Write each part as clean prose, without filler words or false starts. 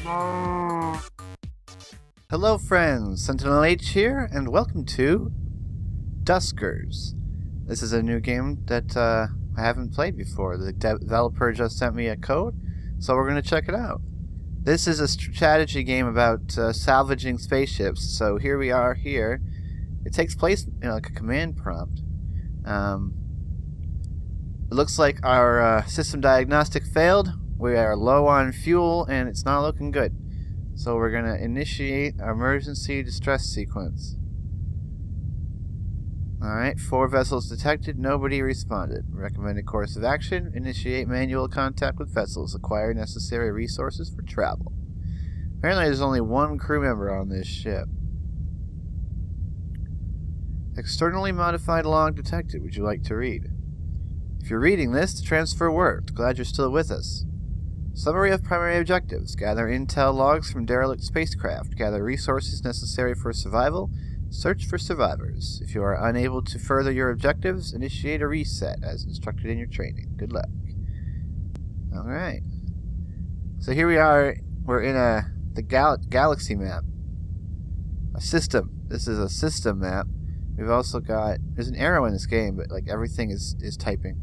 Hello friends, SentinalhMC here, and welcome to Duskers. This is a new game that I haven't played before. The developer just sent me a code, so we're going to check it out. This is a strategy game about salvaging spaceships, so here we are here. It takes place in like a command prompt. It looks like our system diagnostic failed. We are low on fuel, and it's not looking good. So we're going to initiate our emergency distress sequence. Alright, 4 vessels detected, nobody responded. Recommended course of action, initiate manual contact with vessels, acquire necessary resources for travel. Apparently there's only 1 crew member on this ship. Externally modified log detected, would you like to read? If you're reading this, the transfer worked. Glad you're still with us. Summary of primary objectives. Gather intel logs from derelict spacecraft. Gather resources necessary for survival. Search for survivors. If you are unable to further your objectives, initiate a reset as instructed in your training. Good luck. Alright. So here we are. We're in the galaxy map. A system. This is a system map. We've also got... There's an arrow in this game, but like everything is typing.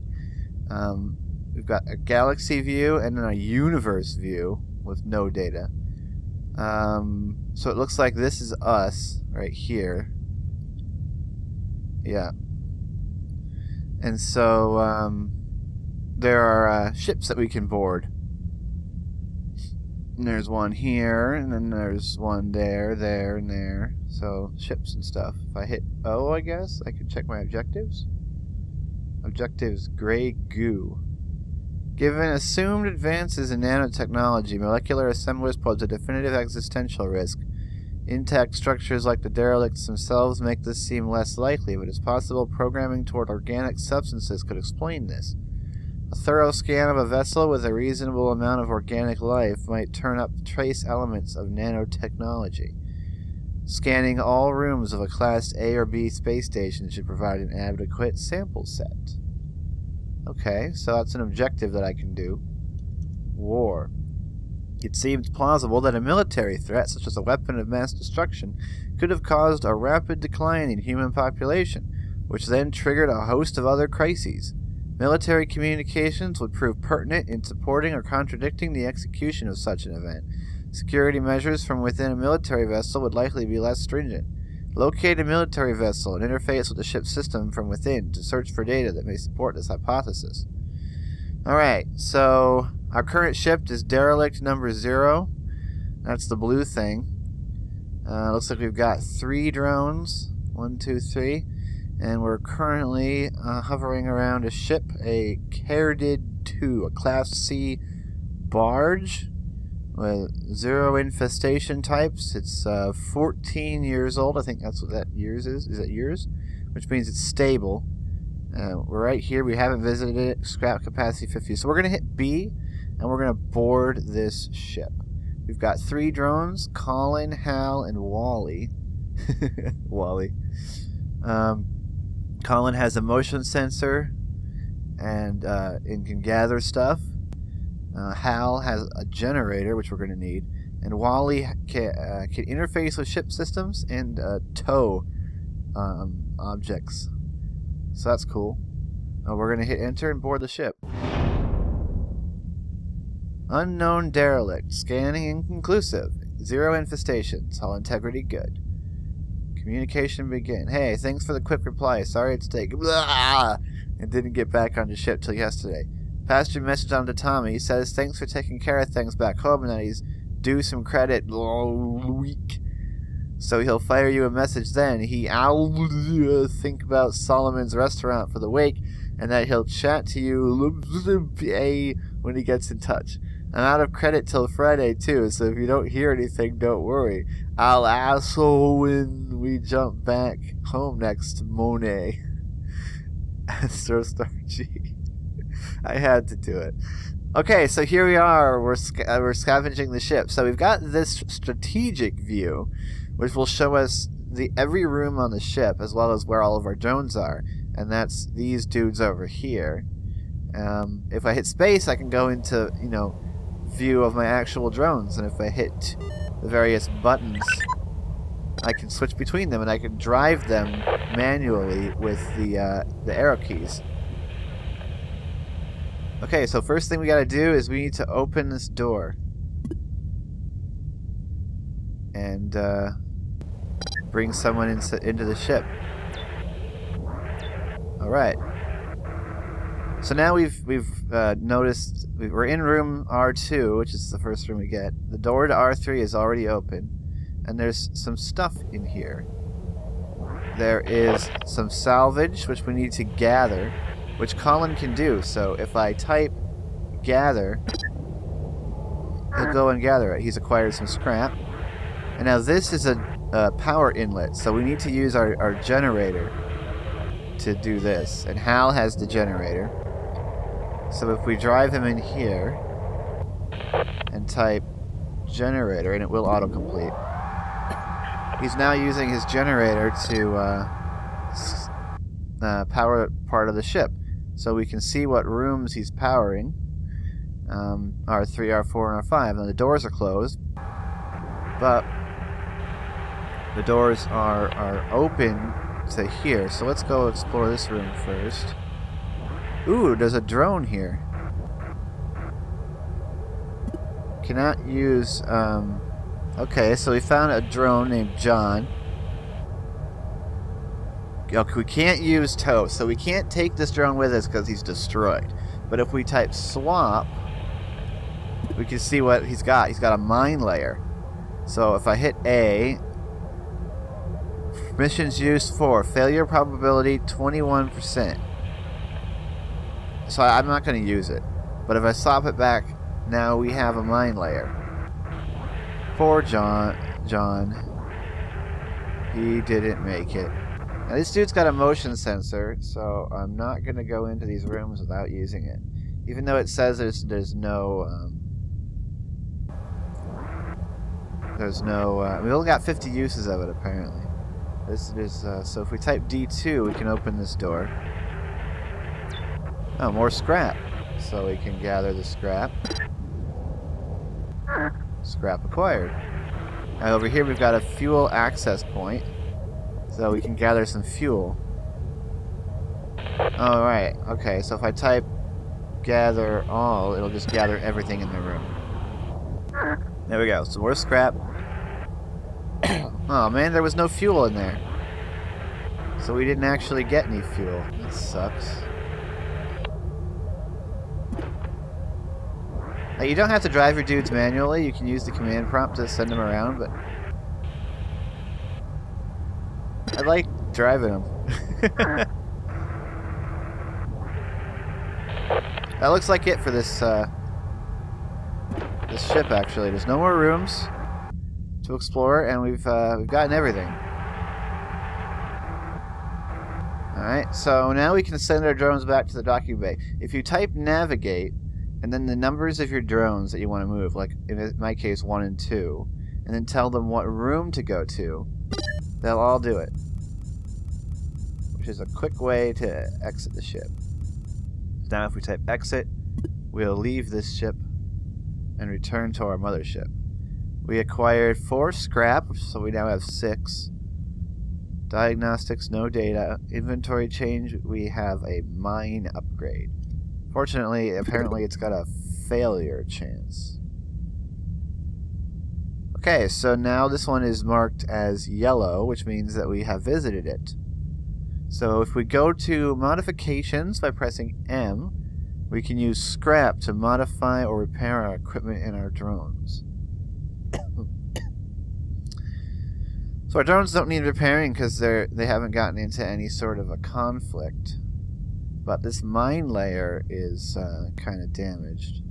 We've got a galaxy view and then a universe view with no data. So it looks like this is us right here. Yeah. And so there are ships that we can board. And there's one here, and then there's one there, and there. So ships and stuff. If I hit O, I guess I can check my objectives. Objectives: gray goo. Given assumed advances in nanotechnology, molecular assemblers pose a definitive existential risk. Intact structures like the derelicts themselves make this seem less likely, but it's possible programming toward organic substances could explain this. A thorough scan of a vessel with a reasonable amount of organic life might turn up trace elements of nanotechnology. Scanning all rooms of a Class A or B space station should provide an adequate sample set. Okay, so that's an objective that I can do. War. It seems plausible that a military threat, such as a weapon of mass destruction, could have caused a rapid decline in human population, which then triggered a host of other crises. Military communications would prove pertinent in supporting or contradicting the execution of such an event. Security measures from within a military vessel would likely be less stringent. Locate a military vessel and interface with the ship's system from within to search for data that may support this hypothesis. Alright, so our current ship is derelict number 0. That's the blue thing. Looks like we've got 3 drones. 1, 2, 3. And we're currently hovering around a ship, a Caredid 2, a Class C barge with 0 infestation types. It's 14 years old. I think that's what that years is. Is that years? Which means it's stable. We're right here. We haven't visited it. Scrap capacity 50. So we're going to hit B, and we're going to board this ship. We've got 3 drones, Colin, Hal, and Wally. Wally. Colin has a motion sensor and can gather stuff. Hal has a generator, which we're going to need, and Wally can interface with ship systems and tow objects. So that's cool. We're going to hit enter and board the ship. Unknown derelict. Scanning inconclusive. 0 infestations. Hull integrity good. Communication begin. Hey, thanks for the quick reply. Sorry it's taken. Blah! And didn't get back on the ship till yesterday. Passed your message on to Tommy. He says thanks for taking care of things back home and that he's due some credit week. So he'll fire you a message then. I'll think about Solomon's restaurant for the wake and that he'll chat to you when he gets in touch. I'm out of credit till Friday too, so if you don't hear anything, don't worry. I'll asshole when we jump back home next Monet. Astro Star G. I had to do it. Okay, so here we are. We're scavenging the ship. So we've got this strategic view, which will show us every room on the ship, as well as where all of our drones are. And that's these dudes over here. If I hit space, I can go into, view of my actual drones, and if I hit the various buttons, I can switch between them, and I can drive them manually with the arrow keys. Okay, so first thing we gotta do is we need to open this door. And bring someone into the ship. Alright. So now we've noticed we're in room R2, which is the first room we get. The door to R3 is already open. And there's some stuff in here. There is some salvage, which we need to gather, which Colin can do. So if I type gather, he'll go and gather it. He's acquired some scrap. And now this is a power inlet, so we need to use our generator to do this. And Hal has the generator. So if we drive him in here and type generator, and it will autocomplete. He's now using his generator to power part of the ship. So we can see what rooms he's powering. R3, R4, and R5. Now the doors are closed, but the doors are open to here. So let's go explore this room first. Ooh, there's a drone here. Cannot use... Okay, so we found a drone named John. Okay, we can't use tow, so we can't take this drone with us because he's destroyed. But if we type swap, we can see what he's got. He's got a mine layer. So if I hit A, missions used for failure probability 21%. So I'm not going to use it. But if I swap it back, now we have a mine layer. Poor John. He didn't make it. Now this dude's got a motion sensor, so I'm not going to go into these rooms without using it. Even though it says there's no... we only got 50 uses of it, apparently. So if we type D2, we can open this door. Oh, more scrap. So we can gather the scrap. Scrap acquired. And over here we've got a fuel access point. So we can gather some fuel. Alright, okay, so if I type gather all, it'll just gather everything in the room. There we go, some more scrap. Oh man, there was no fuel in there. So we didn't actually get any fuel. That sucks. Now, you don't have to drive your dudes manually. You can use the command prompt to send them around, but I like driving them. That looks like it for this this ship. Actually, there's no more rooms to explore, and we've gotten everything. All right, so now we can send our drones back to the docking bay. If you type navigate, and then the numbers of your drones that you want to move, like in my case 1 and 2, and then tell them what room to go to, they'll all do it. Which is a quick way to exit the ship. Now if we type exit, we'll leave this ship and return to our mothership. We acquired 4 scrap, so we now have 6. Diagnostics, no data. Inventory change, we have a mine upgrade. Fortunately, apparently it's got a failure chance. Okay, so now this one is marked as yellow, which means that we have visited it. So if we go to modifications by pressing M, we can use scrap to modify or repair our equipment and our drones. So our drones don't need repairing because they haven't gotten into any sort of a conflict. But this mine layer is kind of damaged.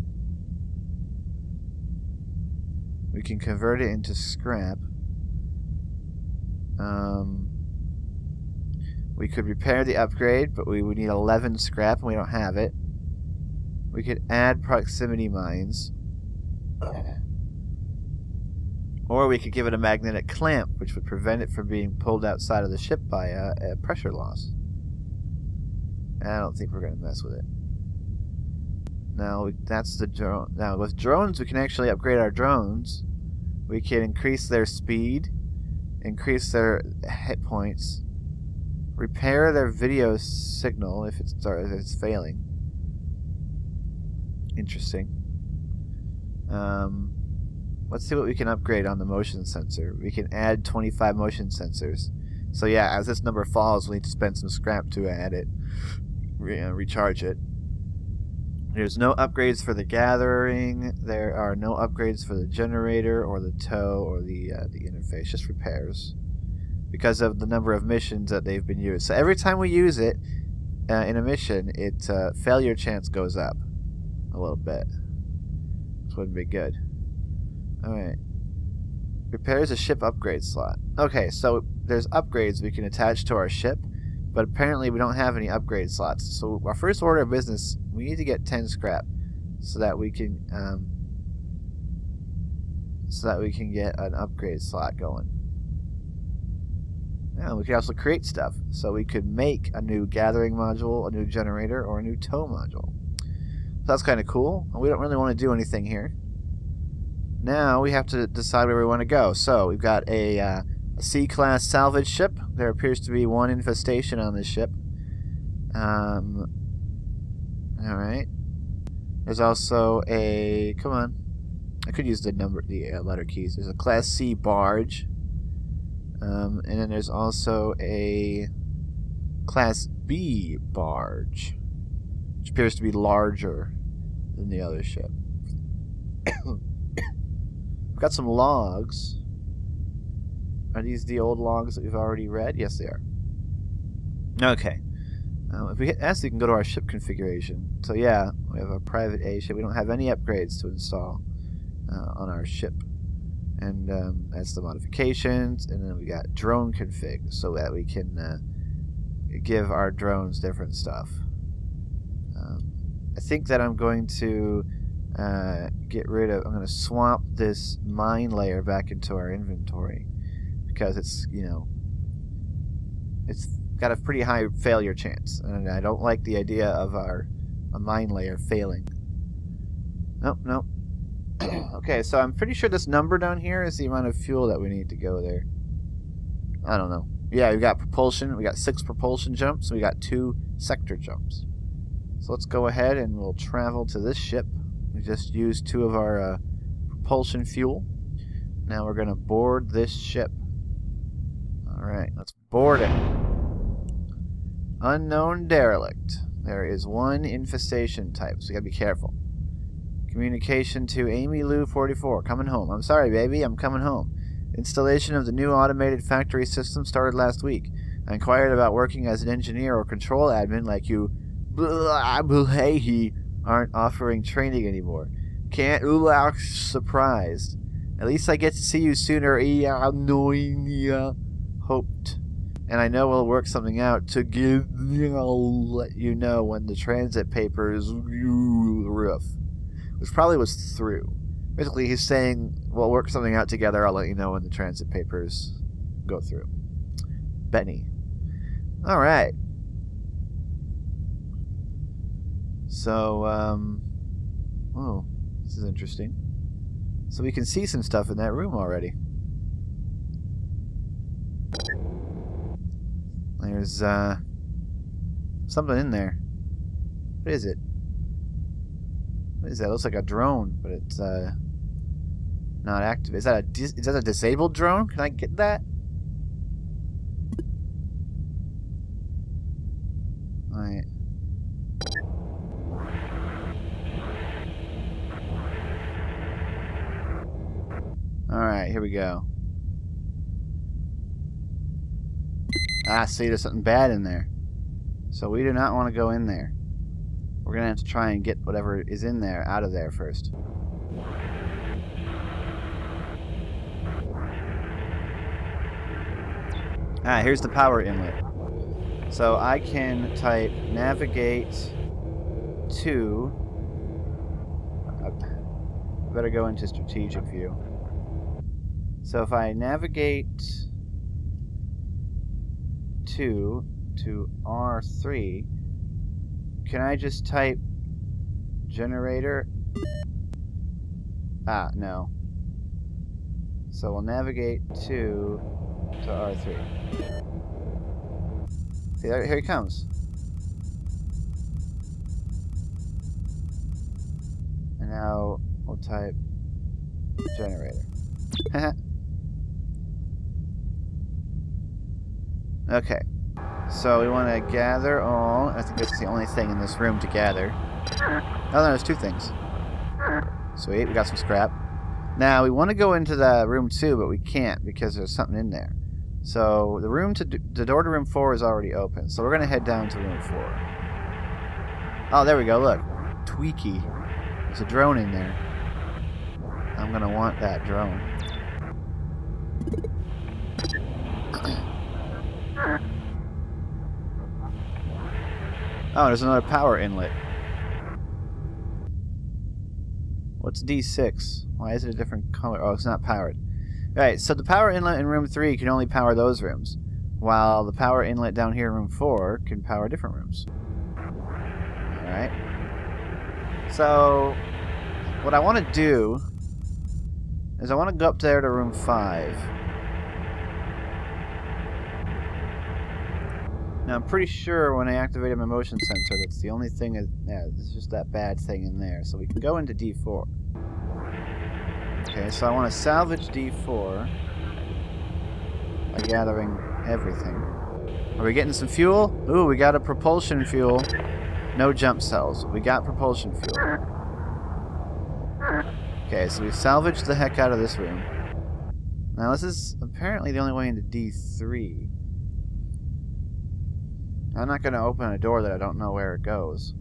We can convert it into scrap. We could repair the upgrade, but we would need 11 scrap, and we don't have it. We could add proximity mines. Or we could give it a magnetic clamp, which would prevent it from being pulled outside of the ship by a pressure loss. I don't think we're going to mess with it. Now that's the drone. Now with drones, we can actually upgrade our drones. We can increase their speed, increase their hit points, repair their video signal if it's failing. Interesting. Let's see what we can upgrade on the motion sensor. We can add 25 motion sensors. So yeah, as this number falls, we need to spend some scrap to add it, recharge it. There's no upgrades for the gathering. There are no upgrades for the generator or the tow or the interface. Just repairs, because of the number of missions that they've been used. So every time we use it in a mission, its failure chance goes up a little bit. This wouldn't be good. All right. Repairs a ship upgrade slot. Okay, so there's upgrades we can attach to our ship, but apparently we don't have any upgrade slots. So our first order of business, we need to get 10 scrap so that we can get an upgrade slot going. Now we can also create stuff. So we could make a new gathering module, a new generator, or a new tow module. So that's kind of cool. We don't really want to do anything here. Now we have to decide where we want to go. So we've got a C-class salvage ship. There appears to be one infestation on this ship. Alright. There's also a... Come on. I could use the letter keys. There's a Class C barge. And then there's also a Class B barge, which appears to be larger than the other ship. We've got some logs. Are these the old logs that we've already read? Yes, they are. Okay. If we hit S, we can go to our ship configuration. So yeah, we have a private A ship. We don't have any upgrades to install on our ship. And that's the modifications. And then we got drone config, so that we can give our drones different stuff. I think that I'm going to I'm going to swap this mine layer back into our inventory, because it's, it's got a pretty high failure chance, and I don't like the idea of a mine layer failing. Nope. Okay, so I'm pretty sure this number down here is the amount of fuel that we need to go there. I don't know. Yeah, we got propulsion. We got 6 propulsion jumps. We got 2 sector jumps. So let's go ahead and we'll travel to this ship. We just used 2 of our propulsion fuel. Now we're going to board this ship. Alright, let's board it. Unknown derelict. There is 1 infestation type, so you gotta be careful. Communication to Amy Lou 44. Coming home. I'm sorry, baby. I'm coming home. Installation of the new automated factory system started last week. I inquired about working as an engineer or control admin like you aren't offering training anymore. Can't surprised. At least I get to see you sooner. Hoped. And I know we'll work something out to I'll let you know when the transit papers roof. Which probably was through. Basically, he's saying, we'll work something out together. I'll let you know when the transit papers go through. Benny. Alright. So, oh, this is interesting. So we can see some stuff in that room already. There's, something in there. What is it? What is that? It looks like a drone, but it's not active. Is that a disabled drone? Can I get that? Alright. Alright, here we go. Ah, see, there's something bad in there. So we do not want to go in there. We're going to have to try and get whatever is in there out of there first. Ah, here's the power inlet. So I can type navigate to... I better go into strategic view. So if I navigate to R3... Can I just type generator. Ah, no. So we'll navigate to R3. See, here he comes. And now we'll type generator. Okay. So we want to gather all. I think that's the only thing in this room to gather. Oh, no, there's two things. Sweet, we got some scrap. Now, we want to go into the room 2, but we can't because there's something in there. So, the door to room 4 is already open. So, we're going to head down to room 4. Oh, there we go, look. Tweaky. There's a drone in there. I'm going to want that drone. Oh, there's another power inlet. What's D6? Why is it a different color? Oh, it's not powered. Alright, so the power inlet in room 3 can only power those rooms, while the power inlet down here in room 4 can power different rooms. Alright. So, what I want to do is I want to go up there to room 5. Now, I'm pretty sure when I activated my motion sensor, that's the only thing that... Yeah, there's just that bad thing in there. So we can go into D4. Okay, so I want to salvage D4 by gathering everything. Are we getting some fuel? Ooh, we got a propulsion fuel. No jump cells. We got propulsion fuel. Okay, so we salvaged the heck out of this room. Now, this is apparently the only way into D3. I'm not going to open a door that I don't know where it goes.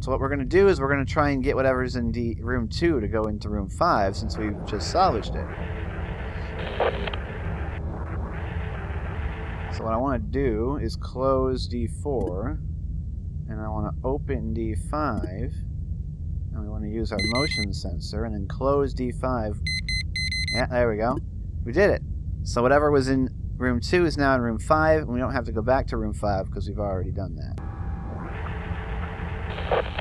So what we're going to do is we're going to try and get whatever's in room 2 to go into room 5 since we've just salvaged it. So what I want to do is close D4 and I want to open D5 and we want to use our motion sensor and then close D5. Yeah, there we go. We did it. So whatever was in room 2 is now in room 5, and we don't have to go back to room 5 because we've already done that.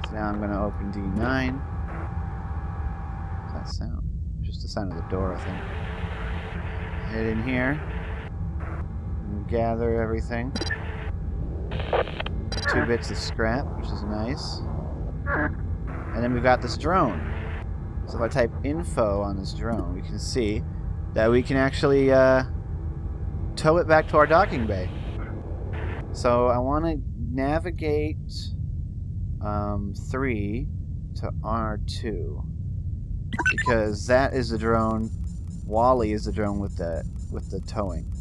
So now I'm going to open D9. What's that sound? Just the sound of the door, I think. Head in here. And gather everything. 2 bits of scrap, which is nice. And then we've got this drone. So if I type info on this drone, we can see that we can actually... tow it back to our docking bay. So I want to navigate 3 to R2 because that is the drone. Wally is the drone with the towing.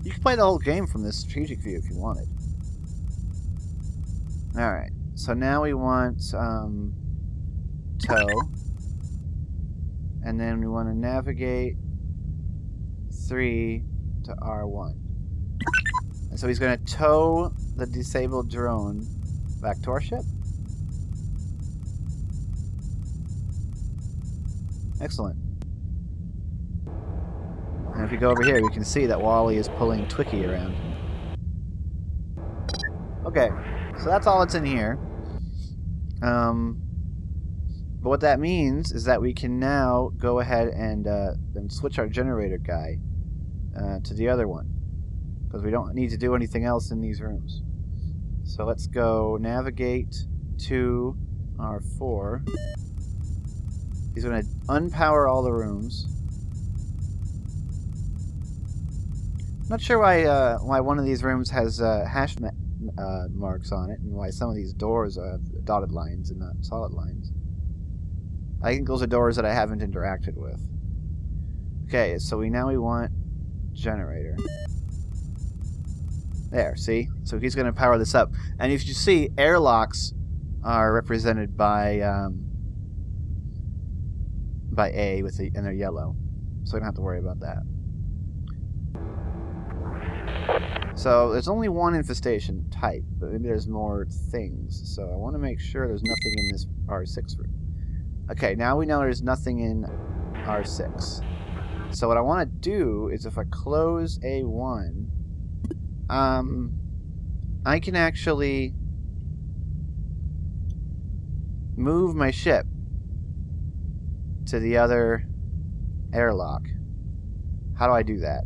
You can play the whole game from this strategic view if you wanted. All right. So now we want tow, and then we want to navigate 3 to R1. And so he's going to tow the disabled drone back to our ship. Excellent. And if you go over here, we can see that Wally is pulling Twicky around. Okay, so that's all that's in here. But what that means is that we can now go ahead and then switch our generator guy to the other one, because we don't need to do anything else in these rooms. So let's go navigate to R4. He's going to unpower all the rooms. Not sure why one of these rooms has hash marks on it, and why some of these doors have dotted lines and not solid lines. I think those are doors that I haven't interacted with. Okay, so we want generator. There, see? So he's going to power this up. And if you see, airlocks are represented by A and they're yellow. So we don't have to worry about that. So there's only one infestation type, but maybe there's more things. So I want to make sure there's nothing in this R6 room. Okay, now we know there's nothing in R6. So what I want to do is if I close A1, I can actually move my ship to the other airlock. How do I do that?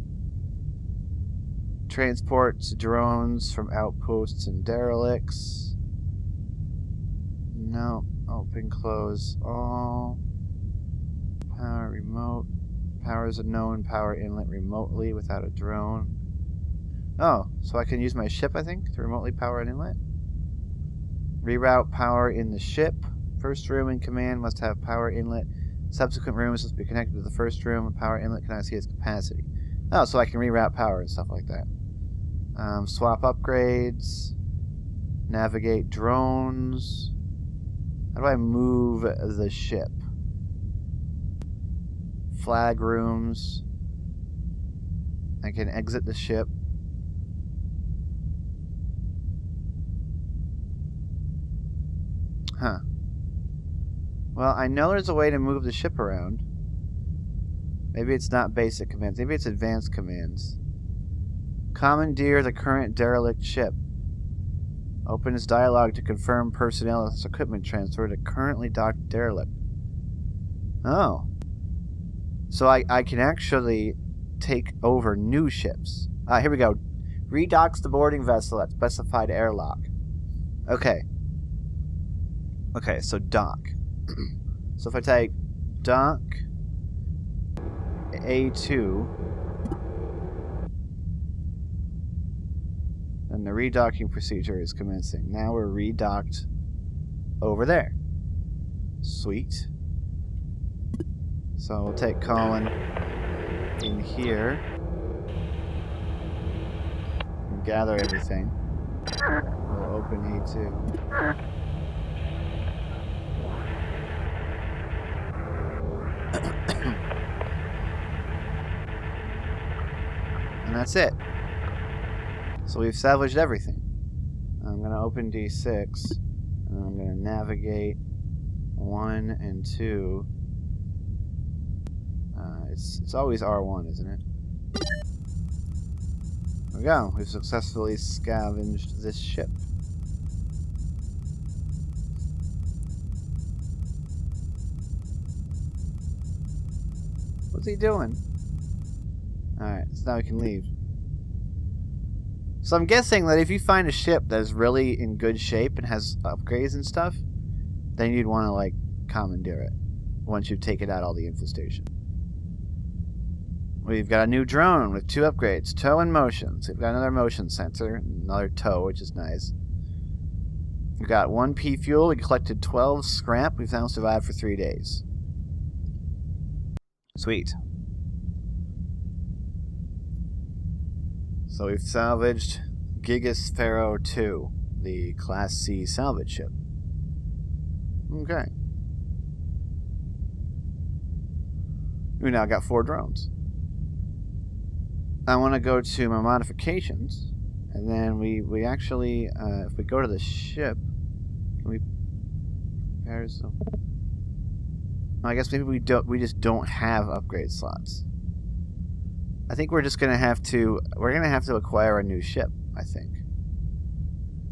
Transports drones from outposts and derelicts. No. Open, close, all. Power remote. Powers a known power inlet remotely without a drone. Oh, so I can use my ship, I think, to remotely power an inlet. Reroute power in the ship. First room in command must have power inlet. Subsequent rooms must be connected to the first room. A power inlet cannot see its capacity. Oh, so I can reroute power and stuff like that. Swap upgrades. Navigate drones. How do I move the ship? Flag rooms. I can exit the ship. Huh. Well, I know there's a way to move the ship around. Maybe it's not basic commands. Maybe it's advanced commands. Commandeer the current derelict ship. Open this dialogue to confirm personnel and equipment transfer to currently docked derelict. Oh. So I can actually take over new ships. Here we go. Redocks the boarding vessel at specified airlock. Okay. Okay, so dock. So if I type dock A2, then the redocking procedure is commencing. Now we're redocked over there. Sweet. So we'll take Colin in here and gather everything. We'll open A2. And that's it. So we've salvaged everything. I'm going to open D6, and I'm going to navigate 1 and 2. It's always R1, isn't it? There we go. We've successfully scavenged this ship. What's he doing? Alright, so now we can leave. So I'm guessing that if you find a ship that is really in good shape and has upgrades and stuff, then you'd want to, like, commandeer it once you've taken out all the infestation. We've got a new drone with 2 upgrades, tow and motion. So we've got another motion sensor, another tow, which is nice. We've got 1 P fuel. We collected 12 scrap. We've now survived for 3 days. Sweet. So we've salvaged Gigas Pharaoh 2, the Class C salvage ship. Okay. We now got 4 drones. I want to go to my modifications, and then we actually, if we go to the ship, can we prepare some? I guess maybe we just don't have upgrade slots. I think we're just gonna have to acquire a new ship, I think.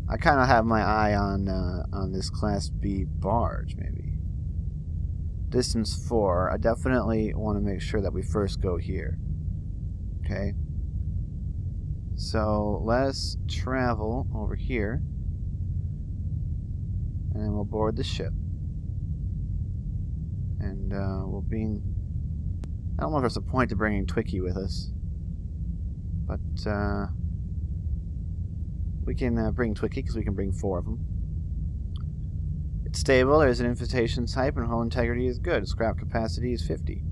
I kinda have my eye on this Class B barge, maybe. Distance 4. I definitely want to make sure that we first go here. Okay. So let's travel over here. And then we'll board the ship. And we'll be... I don't know if there's a point to bringing Twiki with us. But we can bring Twiki because we can bring 4 of them. It's stable, there's an infestation type, and hull integrity is good. Scrap capacity is 50.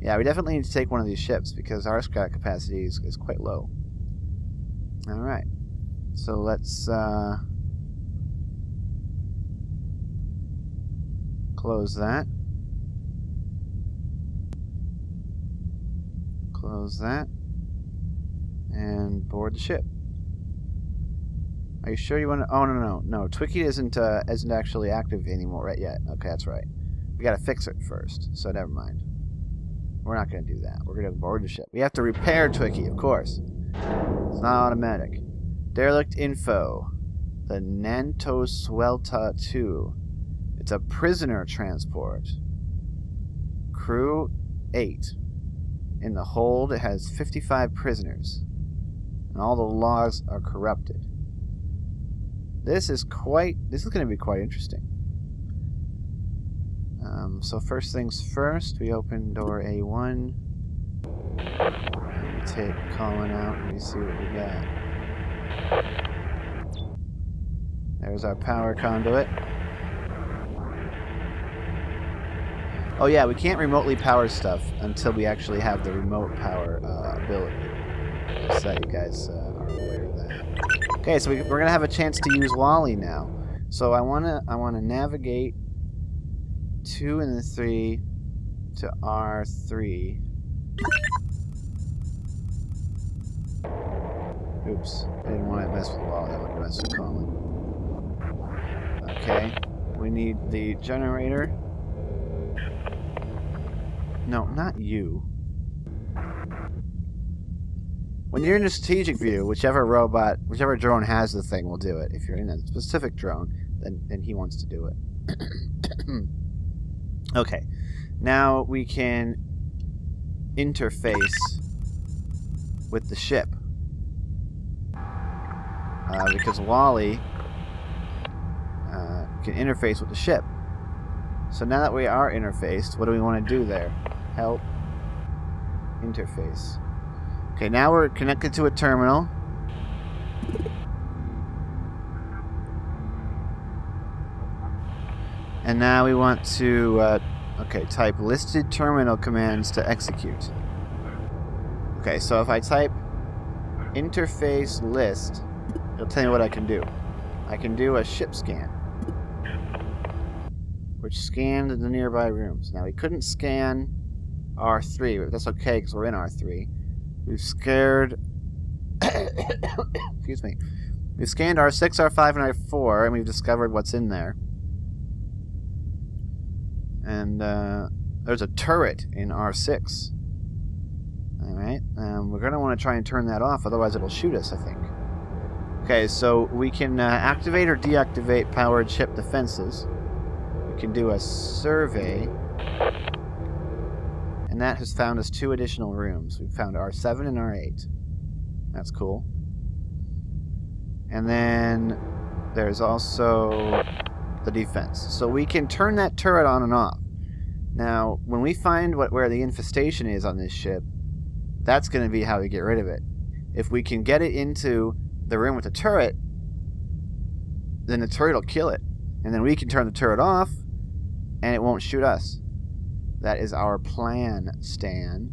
Yeah, we definitely need to take one of these ships because our scrap capacity is quite low. Alright. So let's close that. Close that. And board the ship. Are you sure you want to... Oh, no. Twiki isn't actually active anymore right yet. Okay, that's right. We gotta fix it first, so never mind. We're not gonna do that. We're gonna board the ship. We have to repair Twiki, of course. It's not automatic. Derelict info. The Nantoswelta 2. It's a prisoner transport. Crew 8. In the hold, it has 55 prisoners. And all the logs are corrupted. This is going to be quite interesting. So first things first, we open door A1. We take Colin out and we see what we got. There's our power conduit. Oh yeah, we can't remotely power stuff until we actually have the remote power ability. Just so you guys are aware of that. Okay, so we're gonna have a chance to use Wally now. So I wanna navigate 2 and 3 to R3. Oops, I didn't want to mess with Wally. I wanted to mess with Colin. Okay, we need the generator. No, not you. When you're in a strategic view, whichever drone has the thing will do it. If you're in a specific drone, then he wants to do it. Okay, now we can interface with the ship. Because Wally can interface with the ship. So now that we are interfaced, what do we want to do there? Help. Interface. Okay, now we're connected to a terminal. And now we want to, type listed terminal commands to execute. Okay, so if I type interface list, it'll tell me what I can do. I can do a ship scan, which scanned the nearby rooms. Now, we couldn't scan R3, but that's okay because we're in R3. We've scared... Excuse me. We've scanned R6, R5, and R4, and we've discovered what's in there. And there's a turret in R6. Alright, we're going to want to try and turn that off, otherwise it'll shoot us, I think. Okay, so we can activate or deactivate powered ship defenses. We can do a survey. And that has found us 2 additional rooms. We've found R7 and R8. That's cool. And then there's also the defense. So we can turn that turret on and off. Now, when we find where the infestation is on this ship, that's going to be how we get rid of it. If we can get it into the room with the turret, then the turret will kill it. And then we can turn the turret off, and it won't shoot us. That is our plan, Stan.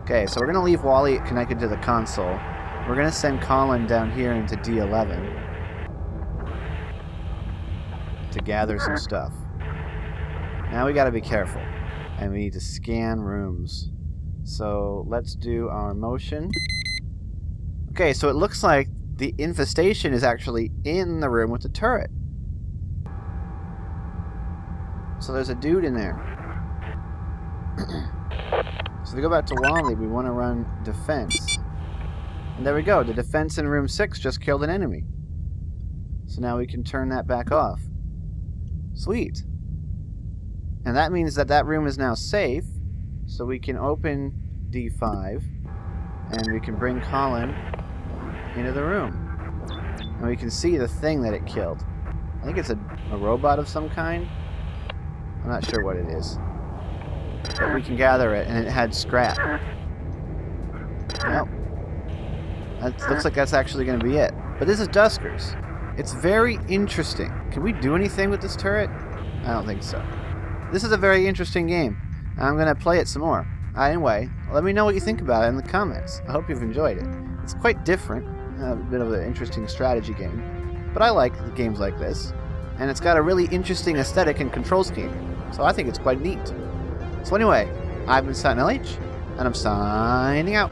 Okay, so we're going to leave Wally connected to the console. We're going to send Colin down here into D11 to gather some stuff. Now we got to be careful, and we need to scan rooms. So let's do our motion. Okay, so it looks like the infestation is actually in the room with the turret. So there's a dude in there. So if we go back to Wally, we want to run defense. And there we go. The defense in room 6 just killed an enemy. So now we can turn that back off. Sweet. And that means that that room is now safe. So we can open D5. And we can bring Colin into the room. And we can see the thing that it killed. I think it's a robot of some kind. I'm not sure what it is. But we can gather it, and it had scrap. Nope. That looks like that's actually going to be it. But this is Duskers. It's very interesting. Can we do anything with this turret? I don't think so. This is a very interesting game. I'm going to play it some more. Anyway, let me know what you think about it in the comments. I hope you've enjoyed it. It's quite different. A bit of an interesting strategy game. But I like games like this. And it's got a really interesting aesthetic and control scheme. So I think it's quite neat. So anyway, I've been SentinalhMC, and I'm signing out.